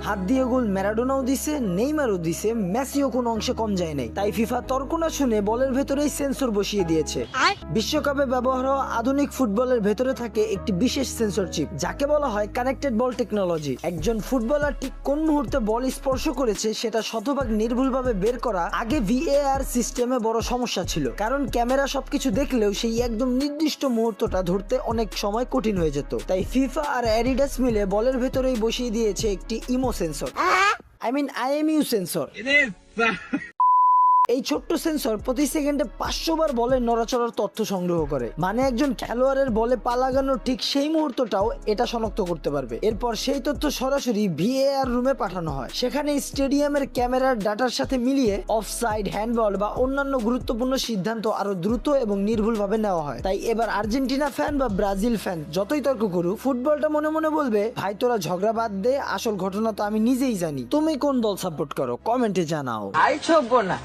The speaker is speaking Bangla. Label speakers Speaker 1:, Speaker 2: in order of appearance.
Speaker 1: হাত দিয়ে গোল ম্যারাডোনাও দিছে, নেইমারও দিছে, মেসিও কোনো অংশে কম যায় নাই। তাই ফিফা তর্ক না শুনে বলের ভেতরেই সেন্সর বসিয়ে দিয়েছে। বিশ্বকাপে ব্যবহার হওয়া আধুনিক ফুটবলের ভেতরে থাকে একটি বিশেষ সেন্সর চিপ, যাকে বলা হয় কানেক্টেড বল টেকনোলজি। একজন ফুটবলার ঠিক কোন মুহূর্তে বল স্পর্শ করেছে সেটা শতভাগ নির্ভুলভাবে বের করা আগে ভিএআর সিস্টেমে বড় সমস্যা ছিল, কারণ ক্যামেরা সবকিছু দেখলেও সেই একদম নির্দিষ্ট মুহূর্তটা ধরতে অনেক সময় কঠিন হয়ে যেত। তাই ফিফা আর অ্যাডিডাস মিলে বলের ভেতরেই বসিয়ে দিয়েছে একটি ইমো সেন্সর, আইএমইউ সেন্সর। এই ছোট্ট সেন্সর প্রতি সেকেন্ডে 500 বার বলের নড়াচড়ার তথ্য সংগ্রহ করে, মানে একজন খেলোয়াড়ের বলে পা লাগানোর ঠিক সেই মুহূর্তটাও এটা শনাক্ত করতে পারবে। এরপর সেই তথ্য সরাসরি ভিএআর রুমে পাঠানো হয়, সেখানে স্টেডিয়ামের ক্যামেরার ডাটার সাথে মিলিয়ে অফসাইড, হ্যান্ডবল বা অন্যান্য গুরুত্বপূর্ণ সিদ্ধান্ত আরো দ্রুত এবং নির্ভুলভাবে নেওয়া হয়। তাই এবার আর্জেন্টিনা ফ্যান বা ব্রাজিল ফ্যান যতই তর্ক করুক, ফুটবলটা মনে মনে বলবে, ভাই তোরা ঝগড়া বাদ দে, আসল ঘটনা তো আমি নিজেই জানি। তুমি কোন দল সাপোর্ট করো কমেন্টে জানাও।
Speaker 2: আই ছোবো না।